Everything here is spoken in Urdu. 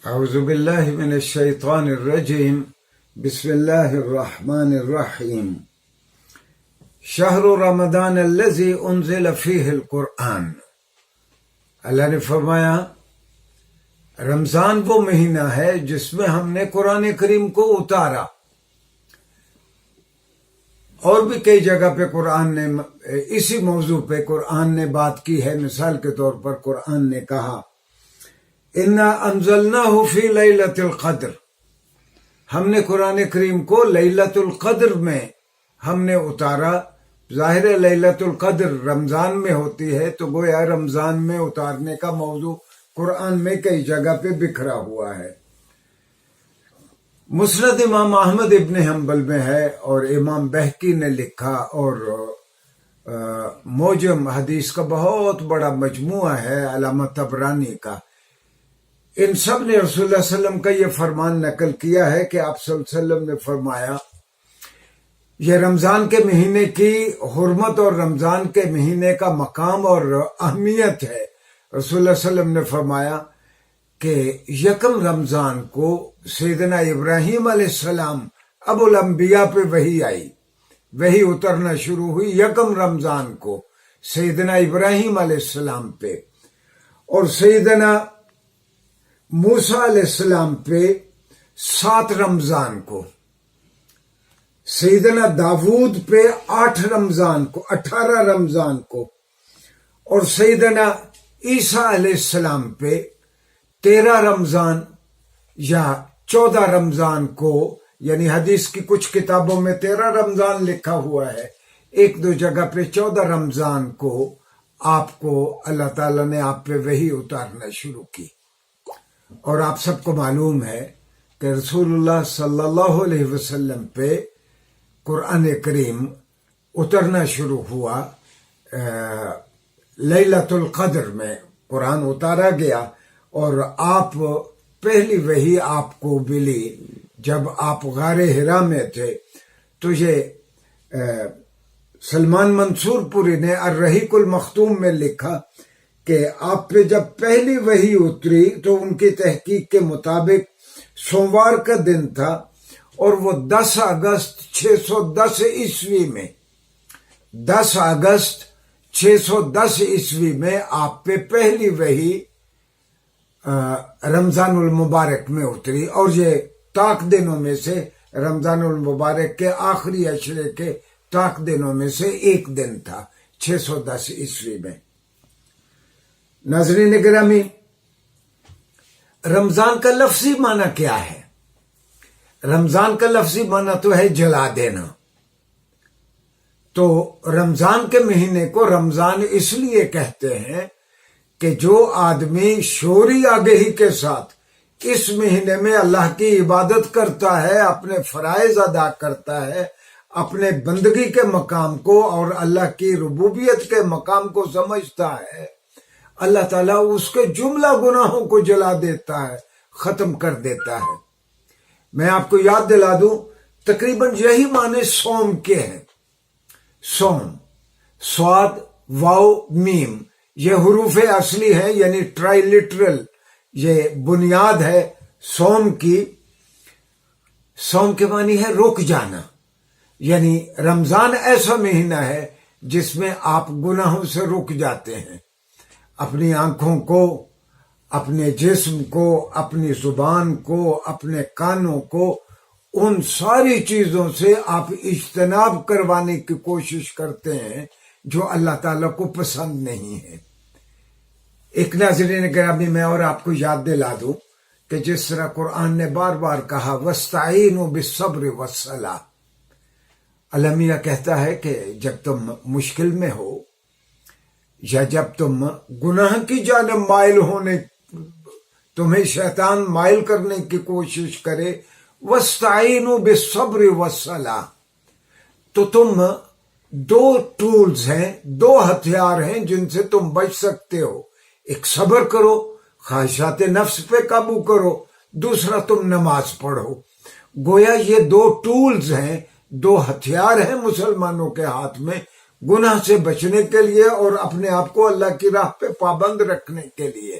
أعوذ بالله من الشيطان الرجيم بسم الله الرحمن الرحيم شهر رمضان الذي أنزل فيه القرآن اللہ نے فرمایا رمضان وہ مہینہ ہے جس میں ہم نے قرآن کریم کو اتارا۔ اور بھی کئی جگہ پہ قرآن نے اسی موضوع پہ قرآن نے بات کی ہے۔ مثال کے طور پر قرآن نے کہا اِنَّا أَنزَلْنَاهُ فِي لَيْلَةِ الْقَدْرِ، ہم نے قرآن کریم کو لیلۃ القدر میں ہم نے اتارا۔ ظاہر ہے لیلۃ القدر رمضان میں ہوتی ہے، تو گویا رمضان میں اتارنے کا موضوع قرآن میں کئی جگہ پہ بکھرا ہوا ہے۔ مسند امام احمد ابن حنبل میں ہے اور امام بہقی نے لکھا، اور موجم حدیث کا بہت بڑا مجموعہ ہے علامہ طبرانی کا۔ ان سب نے رسول اللہ صلی اللہ علیہ وسلم کا یہ فرمان نقل کیا ہے کہ آپ صلی اللہ علیہ وسلم نے فرمایا یہ رمضان کے مہینے کی حرمت اور رمضان کے مہینے کا مقام اور اہمیت ہے۔ رسول اللہ صلی اللہ علیہ وسلم نے فرمایا کہ یکم رمضان کو سیدنا ابراہیم علیہ السلام ابو الانبیاء پہ وحی آئی، وحی اترنا شروع ہوئی یکم رمضان کو سیدنا ابراہیم علیہ السلام پہ، اور سیدنا موسیٰ علیہ السلام پہ 7 رمضان کو، سیدنا داود پہ 8 رمضان کو، 18 رمضان کو، اور سیدنا عیسیٰ علیہ السلام پہ 13 رمضان یا 14 رمضان کو، یعنی حدیث کی کچھ کتابوں میں 13 رمضان لکھا ہوا ہے، ایک دو جگہ پہ 14 رمضان کو آپ کو اللہ تعالیٰ نے آپ پہ وحی اتارنا شروع کی۔ اور آپ سب کو معلوم ہے کہ رسول اللہ صلی اللہ علیہ وسلم پہ قرآن کریم اترنا شروع ہوا لیلۃ القدر میں قرآن اتارا گیا، اور آپ پہلی وحی آپ کو ملی جب آپ غار حرا میں تھے۔ تو یہ سلمان منصور پوری نے الرحیق المختوم میں لکھا کہ آپ پہ جب پہلی وحی اتری تو ان کی تحقیق کے مطابق سوموار کا دن تھا، اور وہ 10 اگست 610 عیسوی میں 10 اگست 610 عیسوی میں آپ پہ پہلی وحی رمضان المبارک میں اتری، اور یہ طاق دنوں میں سے رمضان المبارک کے آخری عشرے کے طاق دنوں میں سے ایک دن تھا 610 عیسوی میں۔ ناظرین گرامی، رمضان کا لفظی معنی کیا ہے؟ رمضان کا لفظی معنی تو ہے جلا دینا۔ تو رمضان کے مہینے کو رمضان اس لیے کہتے ہیں کہ جو آدمی شعوری آگہی کے ساتھ اس مہینے میں اللہ کی عبادت کرتا ہے، اپنے فرائض ادا کرتا ہے، اپنے بندگی کے مقام کو اور اللہ کی ربوبیت کے مقام کو سمجھتا ہے، اللہ تعالیٰ اس کے جملہ گناہوں کو جلا دیتا ہے، ختم کر دیتا ہے۔ میں آپ کو یاد دلا دوں، تقریباً یہی معنی صوم کے ہیں۔ صوم، صاد، واو، میم، یہ حروف اصلی ہیں، یعنی ٹرائی لٹرل، یہ بنیاد ہے صوم کی۔ صوم کے معنی ہے رک جانا، یعنی رمضان ایسا مہینہ ہے جس میں آپ گناہوں سے رک جاتے ہیں، اپنی آنکھوں کو، اپنے جسم کو، اپنی زبان کو، اپنے کانوں کو، ان ساری چیزوں سے آپ اجتناب کروانے کی کوشش کرتے ہیں جو اللہ تعالیٰ کو پسند نہیں ہے۔ ایک ناظرین گرامی، میں اور آپ کو یاد دلا دوں کہ جس طرح قرآن نے بار بار کہا وَاسْتَعِینُوا بِالصَّبْرِ وَالصَّلَاةِ، اللہ میاں کہتا ہے کہ جب تم مشکل میں ہو یا جب تم گناہ کی جانب مائل ہونے، تمہیں شیطان مائل کرنے کی کوشش کرے، وَاسْتَعِینُوا بِالصَّبْرِ وَالصَّلَاةِ، تو تم 2 ٹولز ہیں، 2 ہتھیار ہیں جن سے تم بچ سکتے ہو۔ ایک صبر کرو، خواہشات نفس پہ قابو کرو، دوسرا تم نماز پڑھو۔ گویا یہ 2 ٹولز ہیں، 2 ہتھیار ہیں مسلمانوں کے ہاتھ میں گناہ سے بچنے کے لیے اور اپنے آپ کو اللہ کی راہ پہ پابند رکھنے کے لیے۔